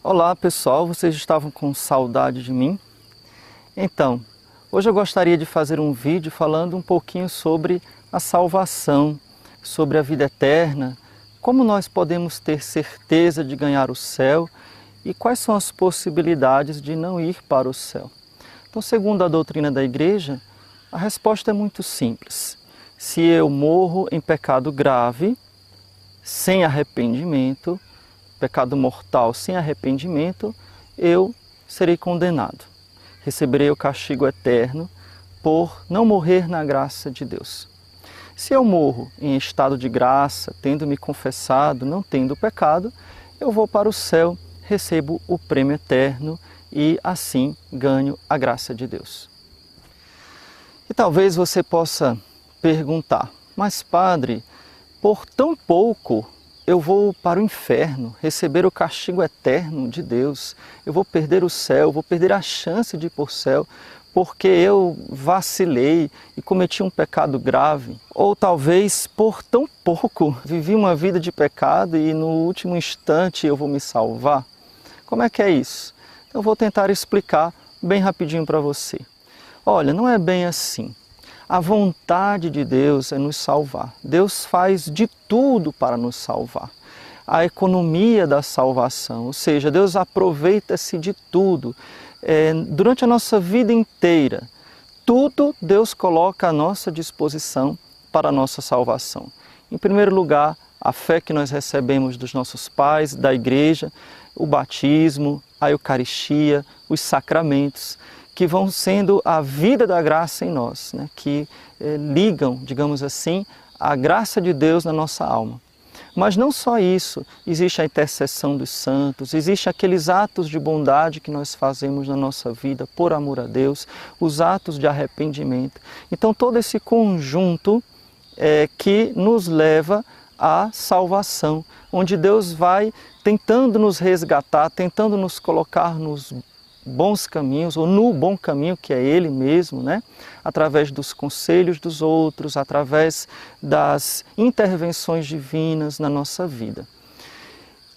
Olá pessoal, vocês estavam com saudade de mim? Então, hoje eu gostaria de fazer um vídeo falando um pouquinho sobre a salvação, sobre a vida eterna, como nós podemos ter certeza de ganhar o céu e quais são as possibilidades de não ir para o céu. Então, segundo a doutrina da Igreja, a resposta é muito simples. Se eu morro em pecado grave, sem arrependimento, pecado mortal sem arrependimento, eu serei condenado. Receberei o castigo eterno por não morrer na graça de Deus. Se eu morro em estado de graça, tendo me confessado, não tendo pecado, eu vou para o céu, recebo o prêmio eterno e assim ganho a graça de Deus. E talvez você possa perguntar, mas padre, por tão pouco eu vou para o inferno, receber o castigo eterno de Deus, eu vou perder o céu, vou perder a chance de ir para o céu, porque eu vacilei e cometi um pecado grave. Ou talvez por tão pouco vivi uma vida de pecado e no último instante eu vou me salvar. Como é que é isso? Eu vou tentar explicar bem rapidinho para você. Olha, não é bem assim. A vontade de Deus é nos salvar. Deus faz de tudo para nos salvar. A economia da salvação, ou seja, Deus aproveita-se de tudo. Durante a nossa vida inteira, tudo Deus coloca à nossa disposição para a nossa salvação. Em primeiro lugar, a fé que nós recebemos dos nossos pais, da igreja, o batismo, a Eucaristia, os sacramentos, que vão sendo a vida da graça em nós, né? Que ligam, digamos assim, a graça de Deus na nossa alma. Mas não só isso, existe a intercessão dos santos, existe aqueles atos de bondade que nós fazemos na nossa vida por amor a Deus, os atos de arrependimento. Então todo esse conjunto que nos leva à salvação, onde Deus vai tentando nos resgatar, tentando nos colocar nos bons caminhos, ou no bom caminho que é Ele mesmo, né? Através dos conselhos dos outros, através das intervenções divinas na nossa vida.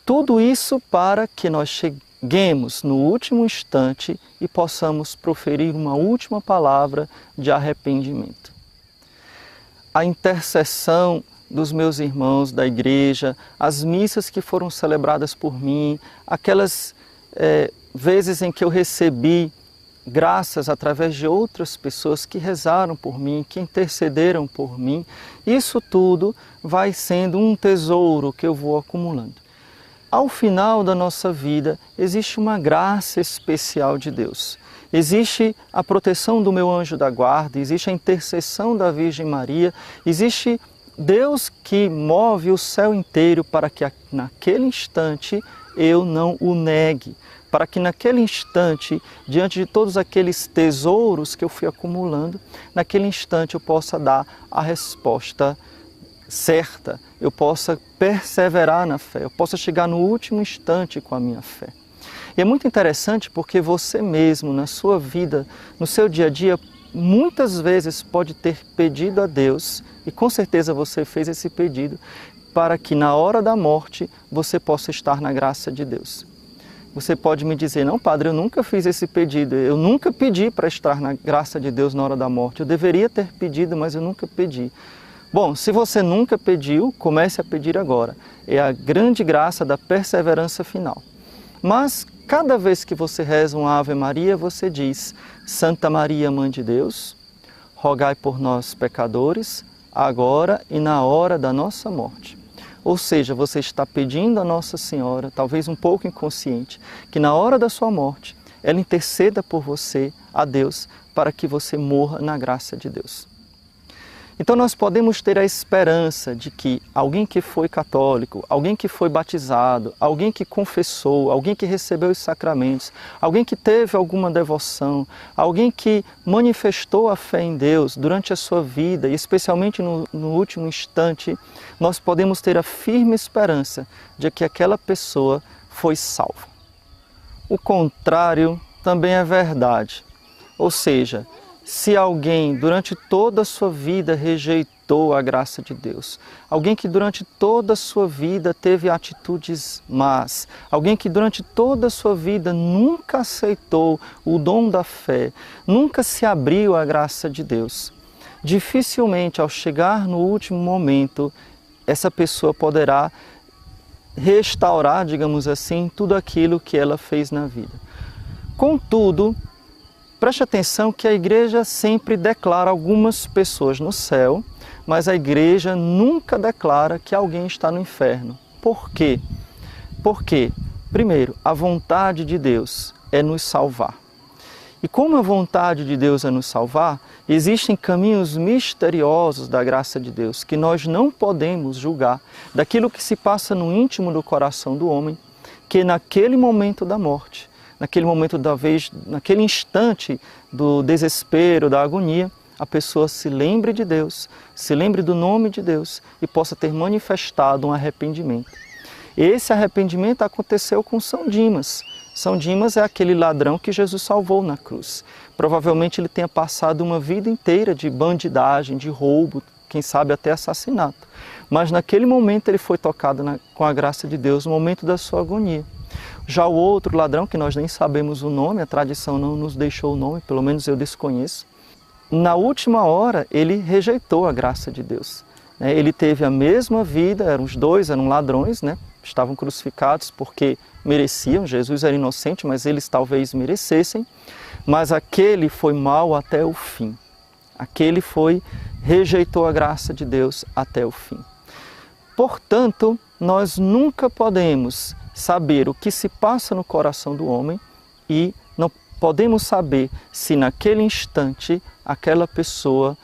Tudo isso para que nós cheguemos no último instante e possamos proferir uma última palavra de arrependimento. A intercessão dos meus irmãos da igreja, as missas que foram celebradas por mim, aquelas vezes em que eu recebi graças através de outras pessoas que rezaram por mim, que intercederam por mim, isso tudo vai sendo um tesouro que eu vou acumulando. Ao final da nossa vida, existe uma graça especial de Deus. Existe a proteção do meu anjo da guarda, existe a intercessão da Virgem Maria, existe Deus que move o céu inteiro para que naquele instante eu não o negue, para que naquele instante, diante de todos aqueles tesouros que eu fui acumulando, naquele instante eu possa dar a resposta certa, eu possa perseverar na fé, eu possa chegar no último instante com a minha fé. E é muito interessante porque você mesmo, na sua vida, no seu dia a dia, muitas vezes pode ter pedido a Deus, e com certeza você fez esse pedido, para que na hora da morte você possa estar na graça de Deus. Você pode me dizer, não padre, eu nunca fiz esse pedido, eu nunca pedi para estar na graça de Deus na hora da morte, eu deveria ter pedido, mas eu nunca pedi. Bom, se você nunca pediu, comece a pedir agora. É a grande graça da perseverança final. Mas cada vez que você reza um Ave Maria, você diz, Santa Maria, Mãe de Deus, rogai por nós pecadores, agora e na hora da nossa morte. Ou seja, você está pedindo a Nossa Senhora, talvez um pouco inconsciente, que na hora da sua morte, ela interceda por você a Deus, para que você morra na graça de Deus. Então nós podemos ter a esperança de que alguém que foi católico, alguém que foi batizado, alguém que confessou, alguém que recebeu os sacramentos, alguém que teve alguma devoção, alguém que manifestou a fé em Deus durante a sua vida e especialmente no último instante, nós podemos ter a firme esperança de que aquela pessoa foi salva. O contrário também é verdade, ou seja, Se alguém durante toda a sua vida rejeitou a graça de Deus, alguém que durante toda a sua vida teve atitudes más, alguém que durante toda a sua vida nunca aceitou o dom da fé, nunca se abriu à graça de Deus, dificilmente ao chegar no último momento, essa pessoa poderá restaurar, digamos assim, tudo aquilo que ela fez na vida. Contudo, preste atenção que a igreja sempre declara algumas pessoas no céu, mas a igreja nunca declara que alguém está no inferno. Por quê? Porque, primeiro, a vontade de Deus é nos salvar. E como a vontade de Deus é nos salvar, existem caminhos misteriosos da graça de Deus que nós não podemos julgar daquilo que se passa no íntimo do coração do homem, que naquele momento da morte, naquele momento da vez, naquele instante do desespero, da agonia, a pessoa se lembre de Deus, se lembre do nome de Deus e possa ter manifestado um arrependimento. Esse arrependimento aconteceu com São Dimas. São Dimas é aquele ladrão que Jesus salvou na cruz. Provavelmente ele tenha passado uma vida inteira de bandidagem, de roubo, quem sabe até assassinato. Mas naquele momento ele foi tocado com a graça de Deus, no momento da sua agonia. Já o outro ladrão, que nós nem sabemos o nome, a tradição não nos deixou o nome, pelo menos eu desconheço, na última hora ele rejeitou a graça de Deus. Ele teve a mesma vida, os dois eram ladrões, estavam crucificados porque mereciam, Jesus era inocente, mas eles talvez merecessem, mas aquele foi mau até o fim. Aquele rejeitou a graça de Deus até o fim. Portanto, nós nunca podemos saber o que se passa no coração do homem e não podemos saber se naquele instante aquela pessoa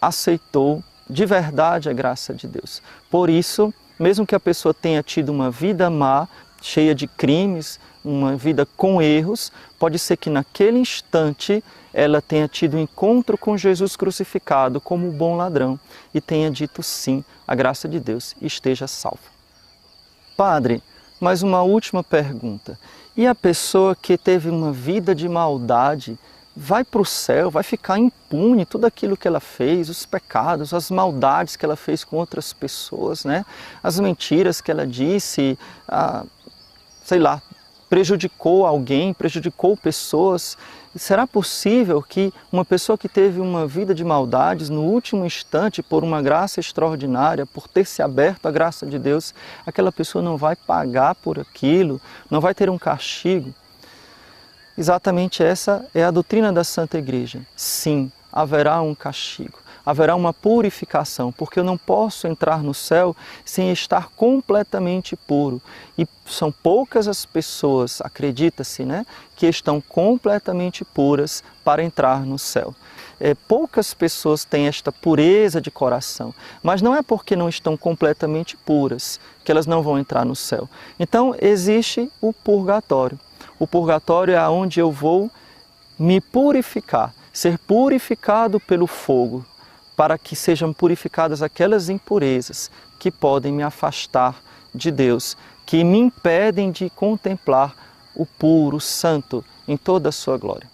aceitou de verdade a graça de Deus. Por isso, mesmo que a pessoa tenha tido uma vida má, cheia de crimes, uma vida com erros, pode ser que naquele instante ela tenha tido um encontro com Jesus crucificado como um bom ladrão e tenha dito sim à graça de Deus e esteja salvo. Padre, mais uma última pergunta. E a pessoa que teve uma vida de maldade vai para o céu, vai ficar impune tudo aquilo que ela fez, os pecados, as maldades que ela fez com outras pessoas, as mentiras que ela disse, prejudicou alguém, prejudicou pessoas. Será possível que uma pessoa que teve uma vida de maldades, no último instante, por uma graça extraordinária, por ter se aberto à graça de Deus, aquela pessoa não vai pagar por aquilo, não vai ter um castigo? Exatamente essa é a doutrina da Santa Igreja. Sim, haverá um castigo, haverá uma purificação, porque eu não posso entrar no céu sem estar completamente puro. E são poucas as pessoas, acredita-se, que estão completamente puras para entrar no céu. Poucas pessoas têm esta pureza de coração, mas não é porque não estão completamente puras que elas não vão entrar no céu. Então existe o purgatório. O purgatório é onde eu vou me purificar, ser purificado pelo fogo, para que sejam purificadas aquelas impurezas que podem me afastar de Deus, que me impedem de contemplar o puro, o santo, em toda a sua glória.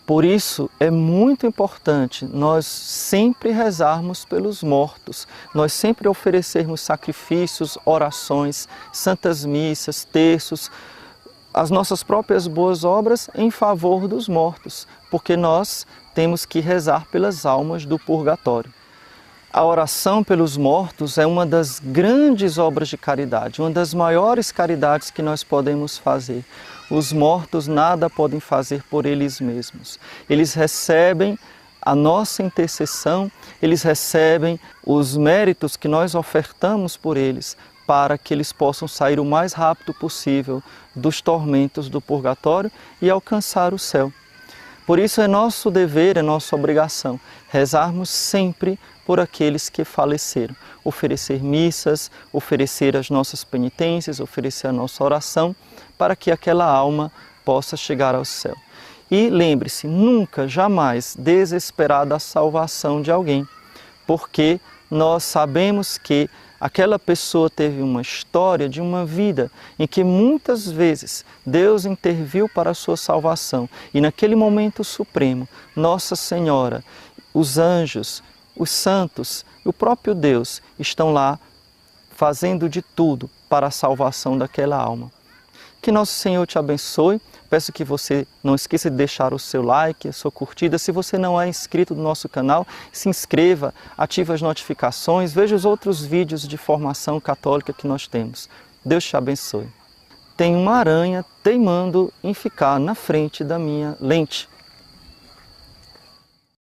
Por isso é muito importante nós sempre rezarmos pelos mortos, nós sempre oferecermos sacrifícios, orações, santas missas, terços, as nossas próprias boas obras em favor dos mortos, porque nós temos que rezar pelas almas do purgatório. A oração pelos mortos é uma das grandes obras de caridade, uma das maiores caridades que nós podemos fazer. Os mortos nada podem fazer por eles mesmos. Eles recebem a nossa intercessão, eles recebem os méritos que nós ofertamos por eles, para que eles possam sair o mais rápido possível dos tormentos do purgatório e alcançar o céu. Por isso é nosso dever, é nossa obrigação, rezarmos sempre por aqueles que faleceram, oferecer missas, oferecer as nossas penitências, oferecer a nossa oração, para que aquela alma possa chegar ao céu. E lembre-se, nunca, jamais desesperar da salvação de alguém, porque nós sabemos que aquela pessoa teve uma história de uma vida em que muitas vezes Deus interviu para a sua salvação. E naquele momento supremo, Nossa Senhora, os anjos, os santos, o próprio Deus estão lá fazendo de tudo para a salvação daquela alma. Que Nosso Senhor te abençoe. Peço que você não esqueça de deixar o seu like, a sua curtida. Se você não é inscrito no nosso canal, se inscreva, ative as notificações, veja os outros vídeos de formação católica que nós temos. Deus te abençoe. Tem uma aranha teimando em ficar na frente da minha lente.